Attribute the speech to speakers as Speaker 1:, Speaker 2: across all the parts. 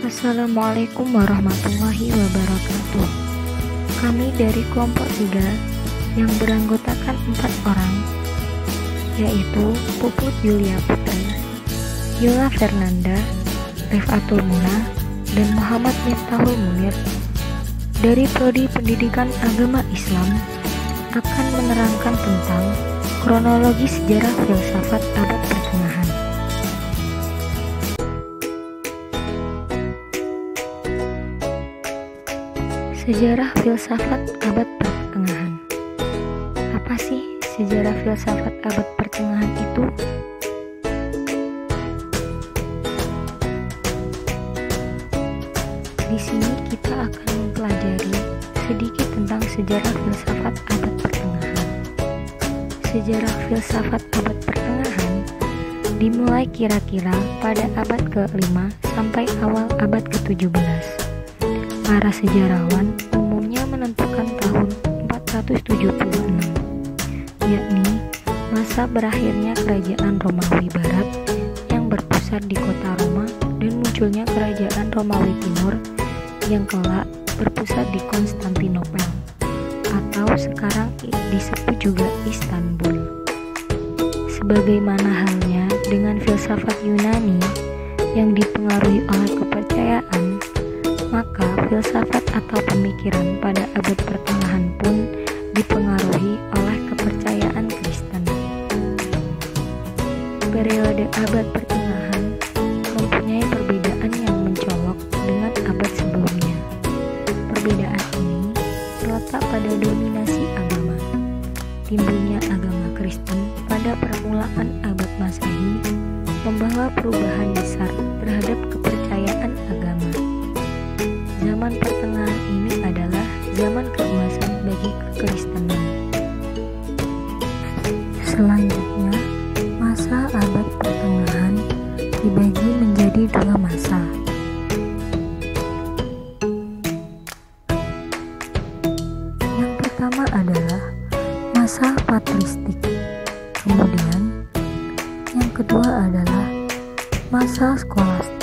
Speaker 1: Assalamualaikum warahmatullahi wabarakatuh. Kami dari kelompok 3 yang beranggotakan 4 orang, yaitu Puput Yulia Putri, Yola Fernanda, Rifatul Munah, dan Muhammad Miftahul Munir dari Prodi Pendidikan Agama Islam akan menerangkan tentang kronologi sejarah filsafat abad pertengahan. Sejarah filsafat abad pertengahan. Apa sih sejarah filsafat abad pertengahan itu? Di sini kita akan mempelajari sedikit tentang sejarah filsafat abad pertengahan. Sejarah filsafat abad pertengahan dimulai kira-kira pada abad ke-5 sampai awal abad ke-17. Para sejarawan umumnya menentukan tahun 476, yakni masa berakhirnya kerajaan Romawi Barat yang berpusat di kota Roma dan munculnya kerajaan Romawi Timur yang kelak berpusat di Konstantinopel atau sekarang disebut juga Istanbul. Sebagaimana halnya dengan filsafat Yunani yang dipengaruhi oleh kepercayaan, maka filsafat atau pemikiran pada abad pertengahan pun dipengaruhi oleh kepercayaan Kristen. Periode abad pertengahan mempunyai perbedaan yang mencolok dengan abad sebelumnya. Perbedaan ini terletak pada dominasi agama. Timbulnya agama Kristen pada permulaan abad Masehi membawa perubahan besar terhadap kepercayaan agama. Zaman pertengahan ini adalah zaman keemasan bagi kekristenan. Selanjutnya, masa abad pertengahan dibagi menjadi 2 masa. Yang pertama adalah masa patristik. Kemudian, yang kedua adalah masa skolastik.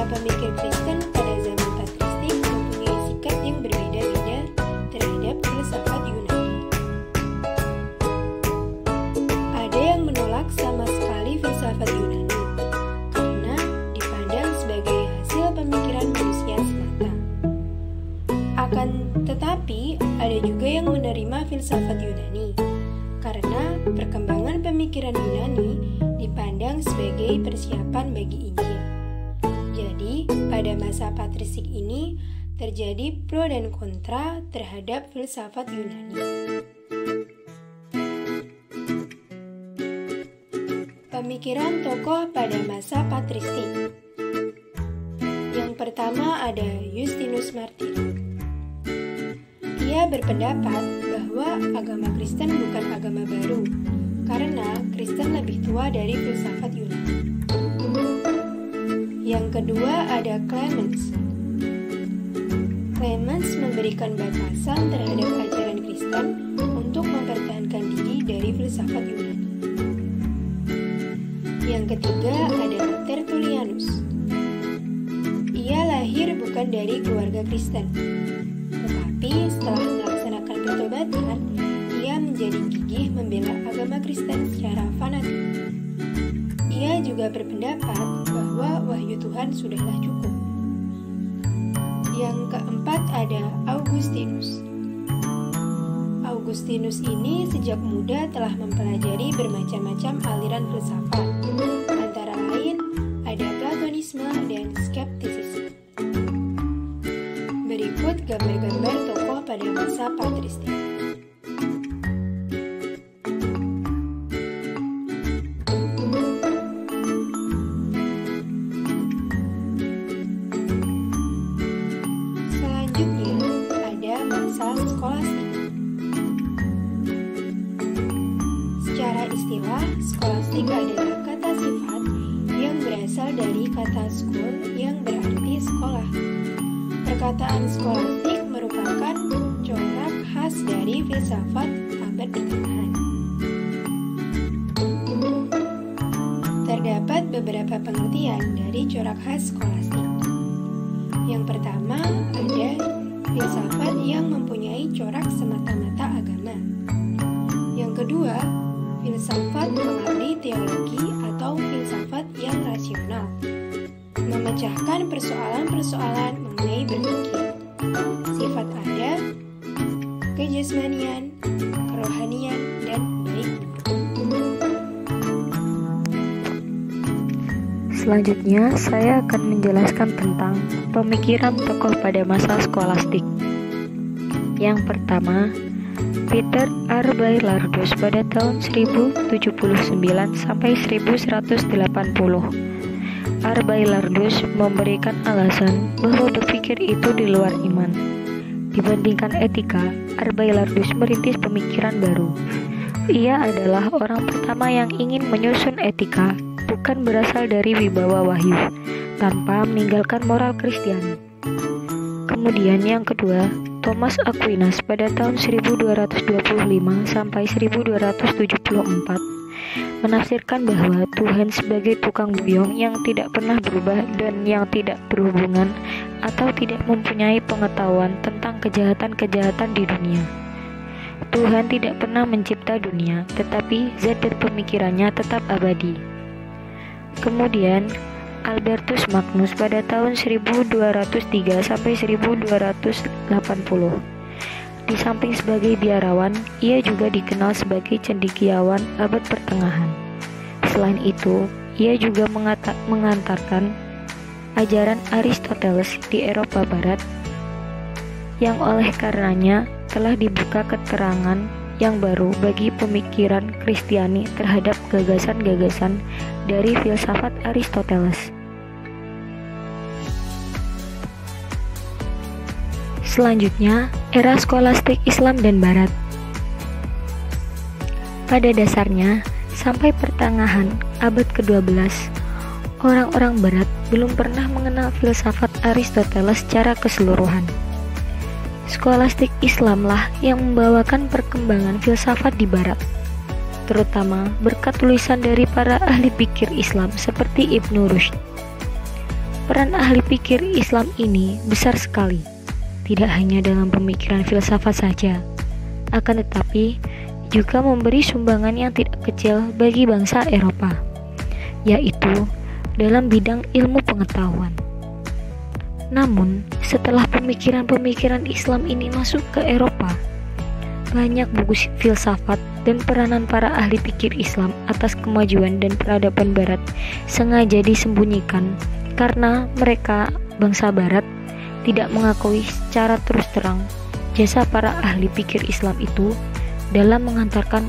Speaker 2: Pemikir Kristen pada zaman patristik mempunyai sikap yang berbeda-beda terhadap filsafat Yunani. Ada yang menolak sama sekali filsafat Yunani karena dipandang sebagai hasil pemikiran manusia semata. Akan tetapi, ada juga yang menerima filsafat Yunani karena perkembangan pemikiran Yunani dipandang sebagai persiapan bagi Injil. Jadi, pada masa patristik ini terjadi pro dan kontra terhadap filsafat Yunani. Pemikiran tokoh pada masa patristik. Yang pertama ada Justinus Martyr. Ia berpendapat bahwa agama Kristen bukan agama baru, karena Kristen lebih tua dari filsafat Yunani. Yang kedua ada Clemens. Clemens memberikan batasan terhadap ajaran Kristen untuk mempertahankan diri dari filsafat Yunani. Yang ketiga ada Tertullianus. Ia lahir bukan dari keluarga Kristen, tetapi setelah melaksanakan pertobatan, ia menjadi gigih membela agama Kristen secara fanatik. Ia juga berpendapat bahwa wahyu Tuhan sudahlah cukup. Yang keempat ada Augustinus. Augustinus ini sejak muda telah mempelajari bermacam-macam aliran filsafat, antara lain ada Platonisme dan skeptisisme. Berikut gambar-gambar tokoh pada masa patristik. Selanjutnya ada Skolastik adalah kata sifat yang berasal dari kata skol yang berarti sekolah. Perkataan skolastik merupakan corak khas dari filsafat abad pertengahan. Terdapat beberapa pengertian dari corak khas skolastik. Yang pertama ada filsafat yang mempunyai corak semata-mata agama. Yang kedua, filsafat mengabdi teologi atau filsafat yang rasional, memecahkan persoalan-persoalan mengenai berpikir. Sifat ada, kejasmanian, kerohanian, dan baik buruk.
Speaker 1: Selanjutnya, saya akan menjelaskan tentang pemikiran tokoh pada masa skolastik. Yang pertama, Peter R. Bailardus pada tahun 1079 sampai 1180. R. Bailardus memberikan alasan bahwa berpikir itu di luar iman. Dibandingkan etika, R. Bailardus merintis pemikiran baru. Ia adalah orang pertama yang ingin menyusun etika, bukan berasal dari wibawa wahyu, tanpa meninggalkan moral Kristiani. Kemudian yang kedua, Thomas Aquinas pada tahun 1225 sampai 1274 menafsirkan bahwa Tuhan sebagai tukang buyung yang tidak pernah berubah dan yang tidak berhubungan atau tidak mempunyai pengetahuan tentang kejahatan-kejahatan di dunia. Tuhan tidak pernah mencipta dunia, tetapi zat dan pemikirannya tetap abadi. Kemudian Albertus Magnus pada tahun 1203 sampai 1280. Di samping sebagai biarawan, ia juga dikenal sebagai cendekiawan abad pertengahan. Selain itu, ia juga mengantarkan ajaran Aristoteles di Eropa Barat, yang oleh karenanya telah dibuka keterangan yang baru bagi pemikiran Kristiani terhadap gagasan-gagasan dari filsafat Aristoteles. Selanjutnya, era skolastik Islam dan Barat. Pada dasarnya, sampai pertengahan abad ke-12, orang-orang Barat belum pernah mengenal filsafat Aristoteles secara keseluruhan. Skolastik Islamlah yang membawakan perkembangan filsafat di Barat, terutama berkat tulisan dari para ahli pikir Islam seperti Ibnu Rushd. Peran ahli pikir Islam ini besar sekali, tidak hanya dalam pemikiran filsafat saja, akan tetapi juga memberi sumbangan yang tidak kecil bagi bangsa Eropa, yaitu dalam bidang ilmu pengetahuan. Namun, setelah pemikiran-pemikiran Islam ini masuk ke Eropa, banyak buku filsafat dan peranan para ahli pikir Islam atas kemajuan dan peradaban Barat sengaja disembunyikan karena mereka, bangsa Barat, tidak mengakui secara terus terang jasa para ahli pikir Islam itu dalam mengantarkan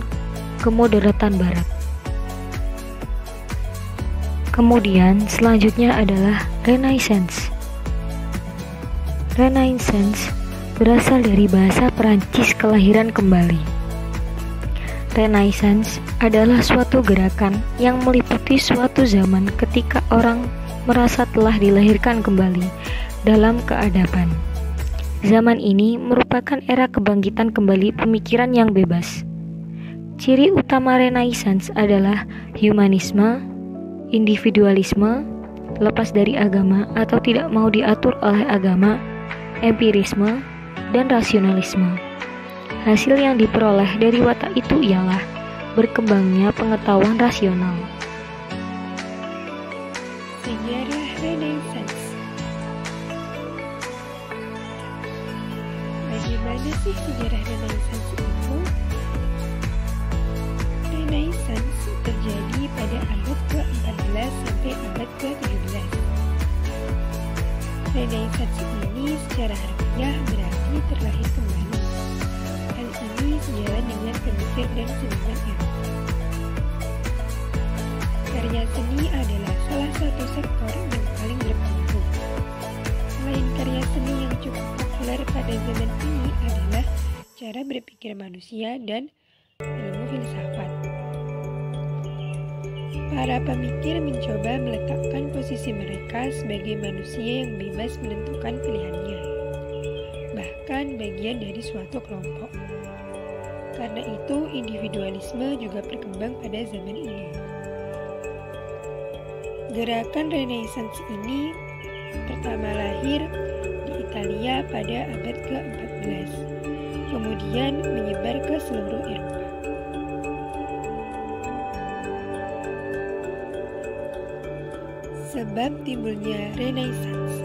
Speaker 1: kemoderatan Barat. Kemudian selanjutnya adalah Renaissance. Renaissance berasal dari bahasa Perancis kelahiran kembali. Renaissance adalah suatu gerakan yang meliputi suatu zaman ketika orang merasa telah dilahirkan kembali dalam keadaban. Zaman ini merupakan era kebangkitan kembali pemikiran yang bebas. Ciri utama Renaissance adalah humanisme, individualisme, lepas dari agama atau tidak mau diatur oleh agama, empirisme, dan rasionalisme. Hasil yang diperoleh dari watak itu ialah berkembangnya pengetahuan rasional.
Speaker 2: Sejarah Renaissance. Bagaimana sih sejarah Renaissance itu? Renaissance terjadi pada abad ke-14 sampai abad ke-17. Renaissance ini secara harfiah berarti terlahir kembali. Hal ini sejalan dengan pemikir dan seniman Eropa. Karya seni adalah salah satu sektor yang paling berpengaruh. Selain karya seni yang cukup populer pada zaman ini adalah cara berpikir manusia dan ilmu filsafat. Para pemikir mencoba meletakkan posisi mereka sebagai manusia yang bebas menentukan pilihannya, bahkan bagian dari suatu kelompok. Karena itu, individualisme juga berkembang pada zaman ini. Gerakan Renaissance ini pertama lahir di Italia pada abad ke-14, kemudian menyebar ke seluruh Eropa. Sebab timbulnya Renaissance.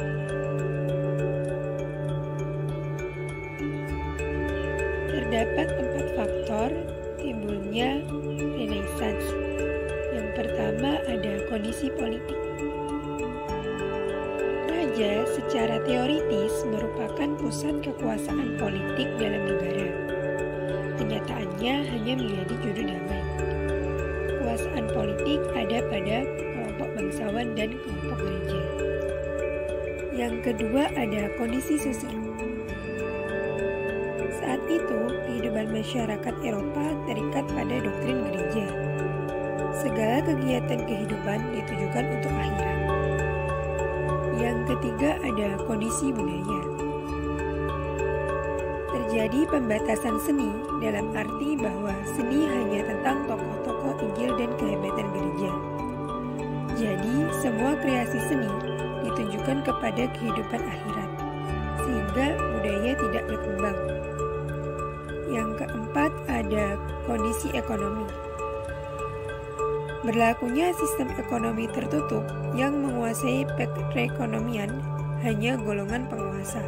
Speaker 2: Terdapat 4 faktor timbulnya Renaissance. Yang pertama ada kondisi politik. Raja secara teoritis merupakan pusat kekuasaan politik dalam negara. Kenyataannya hanya menjadi juru damai. Kekuasaan politik ada pada kelompok bangsawan dan kelompok gereja. Yang kedua ada kondisi sosial. Saat itu, kehidupan masyarakat Eropa terikat pada doktrin gereja. Segala kegiatan kehidupan ditujukan untuk akhirat. Yang ketiga ada kondisi budaya. Terjadi pembatasan seni dalam arti bahwa seni hanya tentang tokoh-tokoh Injil dan kehebatan gereja. Jadi, semua kreasi seni ditujukan kepada kehidupan akhirat, sehingga budaya tidak berkembang. Yang keempat ada kondisi ekonomi. Berlakunya sistem ekonomi tertutup yang menguasai perekonomian hanya golongan penguasa.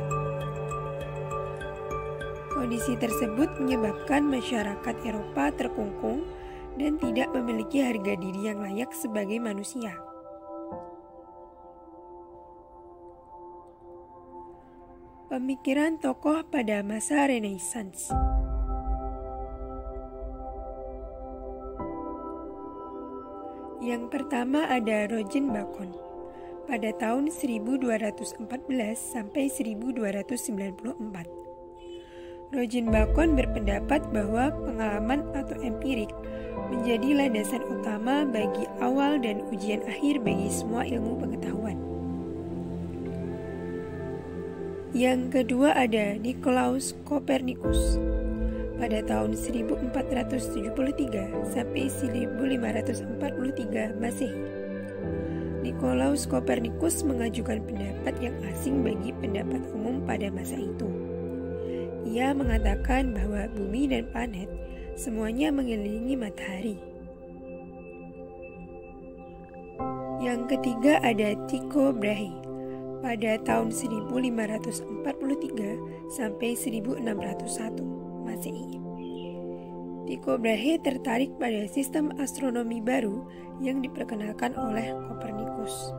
Speaker 2: Kondisi tersebut menyebabkan masyarakat Eropa terkungkung dan tidak memiliki harga diri yang layak sebagai manusia. Pemikiran tokoh pada masa Renaissance. Yang pertama ada Roger Bacon pada tahun 1214 sampai 1294. Roger Bacon berpendapat bahwa pengalaman atau empirik menjadi landasan utama bagi awal dan ujian akhir bagi semua ilmu pengetahuan. Yang kedua ada Nicolaus Copernicus pada tahun 1473 sampai 1543 Masehi. Nicolaus Copernicus mengajukan pendapat yang asing bagi pendapat umum pada masa itu. Ia mengatakan bahwa bumi dan planet semuanya mengelilingi matahari. Yang ketiga ada Tycho Brahe pada tahun 1543 sampai 1601 Masehi. Tycho Brahe tertarik pada sistem astronomi baru yang diperkenalkan oleh Copernicus.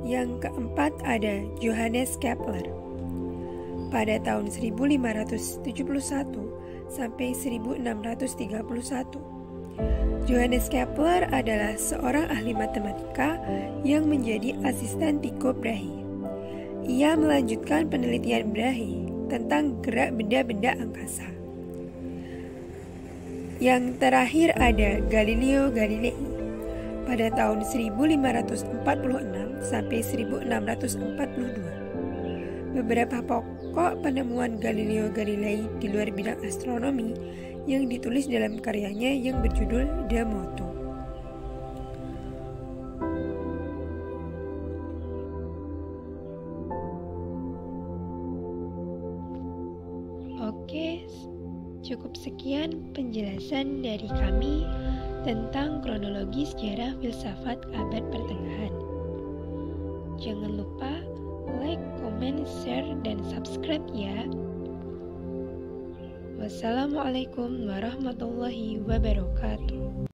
Speaker 2: Yang keempat ada Johannes Kepler pada tahun 1571 sampai 1631. Johannes Kepler adalah seorang ahli matematika yang menjadi asisten Tycho Brahe. Ia melanjutkan penelitian Brahe tentang gerak benda-benda angkasa. Yang terakhir ada Galileo Galilei pada tahun 1546 sampai 1642. Beberapa pokok penemuan Galileo Galilei di luar bidang astronomi yang ditulis dalam karyanya yang berjudul De Motu. Oke, cukup sekian penjelasan dari kami tentang kronologi sejarah filsafat abad pertengahan. Jangan lupa like, comment, share, dan subscribe ya. Wassalamualaikum warahmatullahi wabarakatuh.